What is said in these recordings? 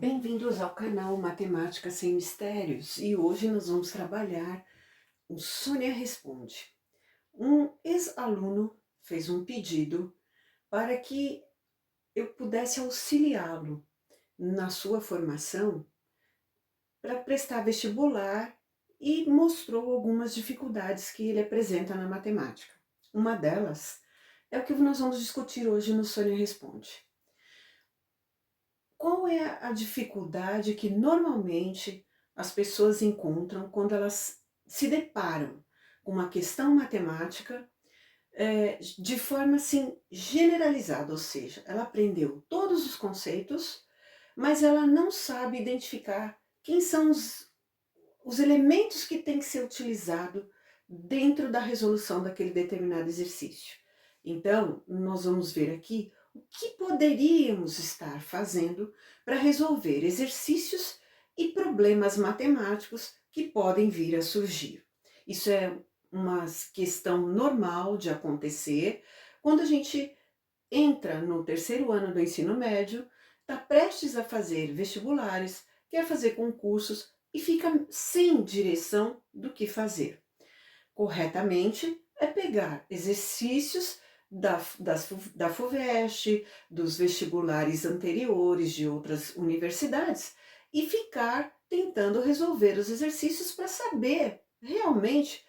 Bem-vindos ao canal Matemática Sem Mistérios e hoje nós vamos trabalhar o Sônia Responde. Um ex-aluno fez um pedido para que eu pudesse auxiliá-lo na sua formação para prestar vestibular e mostrou algumas dificuldades que ele apresenta na matemática. Uma delas é o que nós vamos discutir hoje no Sônia Responde. Qual é a dificuldade que normalmente as pessoas encontram quando elas se deparam com uma questão matemática de forma assim generalizada, ou seja, ela aprendeu todos os conceitos, mas ela não sabe identificar quem são os elementos que têm que ser utilizados dentro da resolução daquele determinado exercício. Então, nós vamos ver aqui o que poderíamos estar fazendo para resolver exercícios e problemas matemáticos que podem vir a surgir. Isso é uma questão normal de acontecer quando a gente entra no terceiro ano do ensino médio, está prestes a fazer vestibulares, quer fazer concursos e fica sem direção do que fazer. Corretamente é pegar exercícios da FUVEST, dos vestibulares anteriores de outras universidades e ficar tentando resolver os exercícios para saber realmente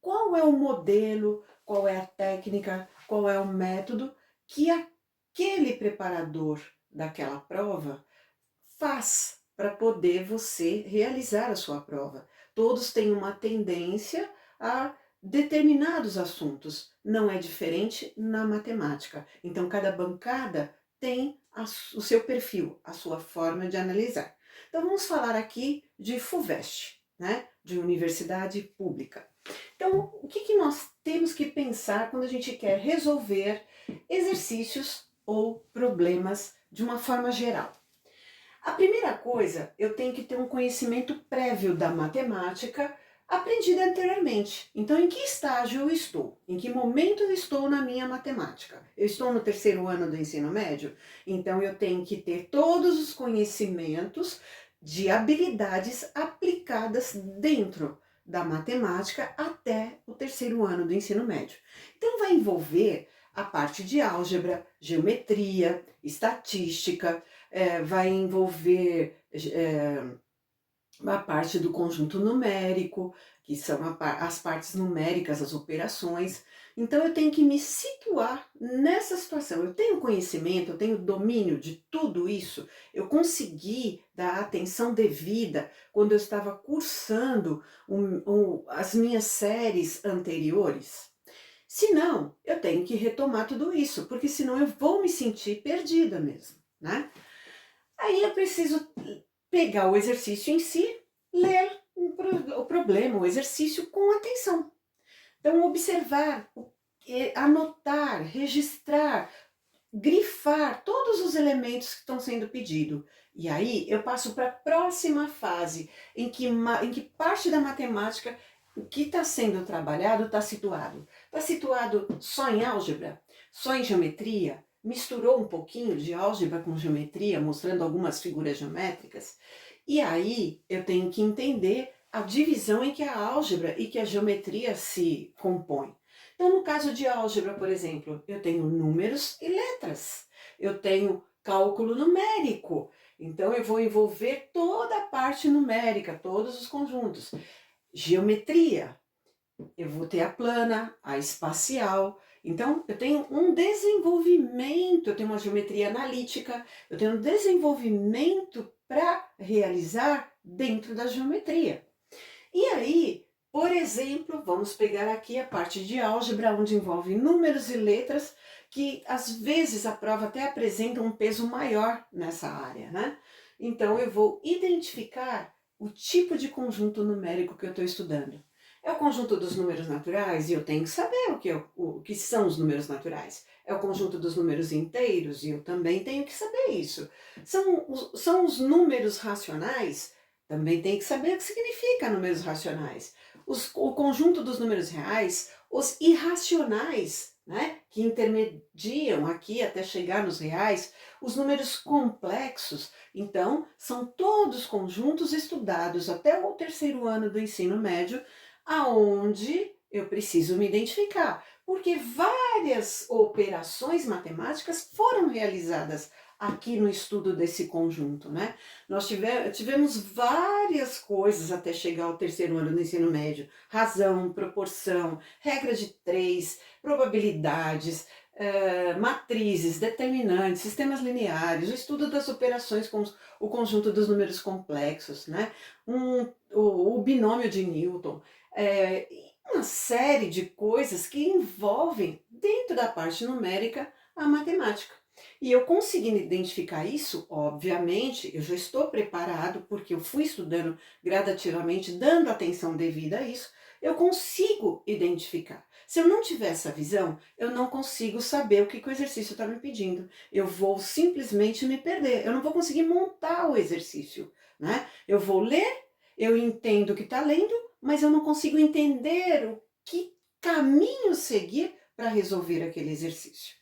qual é o modelo, qual é a técnica, qual é o método que aquele preparador daquela prova faz para poder você realizar a sua prova. Todos têm uma tendência a determinados assuntos. Não é diferente na matemática. Então, cada bancada tem o seu perfil, a sua forma de analisar. Então, vamos falar aqui de FUVEST, né? De universidade pública. Então, o que nós temos que pensar quando a gente quer resolver exercícios ou problemas de uma forma geral? A primeira coisa, eu tenho que ter um conhecimento prévio da matemática aprendida anteriormente. Então, em que estágio eu estou? Em que momento eu estou na minha matemática? Eu estou no terceiro ano do ensino médio? Então, eu tenho que ter todos os conhecimentos de habilidades aplicadas dentro da matemática até o terceiro ano do ensino médio. Então, vai envolver a parte de álgebra, geometria, estatística, vai envolver a parte do conjunto numérico, que são as partes numéricas, as operações. Então eu tenho que me situar nessa situação. Eu tenho conhecimento, eu tenho domínio de tudo isso, eu consegui dar a atenção devida quando eu estava cursando as minhas séries anteriores. Se não, eu tenho que retomar tudo isso, porque senão eu vou me sentir perdida mesmo, né? Aí eu preciso pegar o exercício em si, ler o problema, o exercício com atenção. Então, observar, anotar, registrar, grifar todos os elementos que estão sendo pedidos. E aí eu passo para a próxima fase, em que parte da matemática o que está sendo trabalhado está situado. Está situado só em álgebra? Só em geometria? Misturou um pouquinho de álgebra com geometria, mostrando algumas figuras geométricas? E aí eu tenho que entender a divisão em que a álgebra e que a geometria se compõem. Então, no caso de álgebra, por exemplo, eu tenho números e letras. Eu tenho cálculo numérico. Então, eu vou envolver toda a parte numérica, todos os conjuntos. Geometria, eu vou ter a plana, a espacial. Então, eu tenho um desenvolvimento, eu tenho uma geometria analítica, eu tenho um desenvolvimento para realizar dentro da geometria. E aí, por exemplo, vamos pegar aqui a parte de álgebra, onde envolve números e letras, que às vezes a prova até apresenta um peso maior nessa área, né? Então, eu vou identificar o tipo de conjunto numérico que eu estou estudando. É o conjunto dos números naturais e eu tenho que saber o que são os números naturais. É o conjunto dos números inteiros e eu também tenho que saber isso. São os números racionais, também tenho que saber o que significa números racionais. o conjunto dos números reais, os irracionais, né, que intermediam aqui até chegar nos reais, os números complexos. Então, são todos conjuntos estudados até o terceiro ano do ensino médio, aonde eu preciso me identificar, porque várias operações matemáticas foram realizadas aqui no estudo desse conjunto, né? Nós tivemos várias coisas até chegar ao terceiro ano do ensino médio: razão, proporção, regra de três, probabilidades, matrizes, determinantes, sistemas lineares, o estudo das operações com o conjunto dos números complexos, né? O binômio de Newton, e uma série de coisas que envolvem, dentro da parte numérica, a matemática. E eu conseguindo identificar isso, obviamente, eu já estou preparado, porque eu fui estudando gradativamente, dando atenção devida a isso, eu consigo identificar. Se eu não tiver essa visão, eu não consigo saber o que o exercício está me pedindo. Eu vou simplesmente me perder, eu não vou conseguir montar o exercício, né? Eu vou ler, eu entendo o que está lendo, mas eu não consigo entender o que caminho seguir para resolver aquele exercício.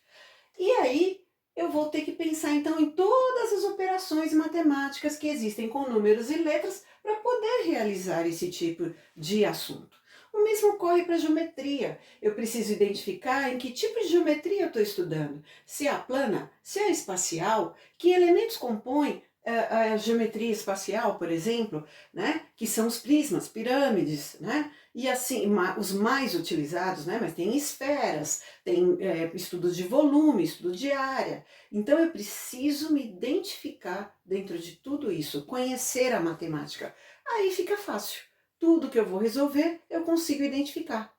E aí eu vou ter que pensar então em todas as operações matemáticas que existem com números e letras para poder realizar esse tipo de assunto. O mesmo ocorre para a geometria. Eu preciso identificar em que tipo de geometria eu estou estudando. Se é a plana, se é a espacial, que elementos compõem a geometria espacial, por exemplo, né? Que são os prismas, pirâmides, né? E assim, os mais utilizados, né? Mas tem esferas, tem estudos de volume, estudo de área. Então eu preciso me identificar dentro de tudo isso, conhecer a matemática. Aí fica fácil. Tudo que eu vou resolver, eu consigo identificar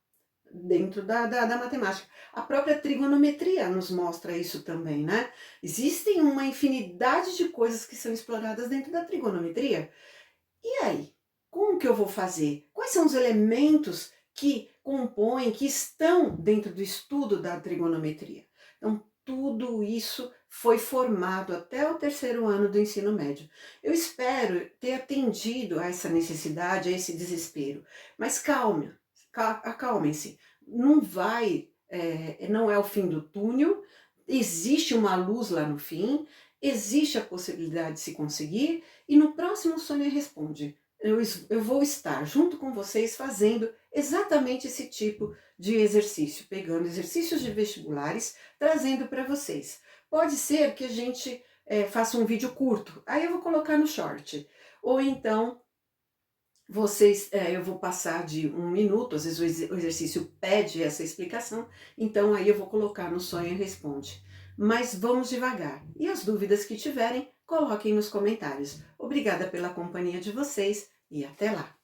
dentro da matemática. A própria trigonometria nos mostra isso também, né? Existem uma infinidade de coisas que são exploradas dentro da trigonometria. E aí, como que eu vou fazer? Quais são os elementos que compõem, que estão dentro do estudo da trigonometria? Então, tudo isso foi formado até o terceiro ano do ensino médio. Eu espero ter atendido a essa necessidade, a esse desespero. Mas calma, acalmem-se. Não vai, não é o fim do túnel, existe uma luz lá no fim, existe a possibilidade de se conseguir, e no próximo Sônia Responde, eu vou estar junto com vocês fazendo exatamente esse tipo de exercício, pegando exercícios de vestibulares, trazendo para vocês. Pode ser que a gente faça um vídeo curto, aí eu vou colocar no short. Ou então, eu vou passar de 1 minuto, às vezes o exercício pede essa explicação, então aí eu vou colocar no Sonha Responde. Mas vamos devagar. E as dúvidas que tiverem, coloquem nos comentários. Obrigada pela companhia de vocês e até lá!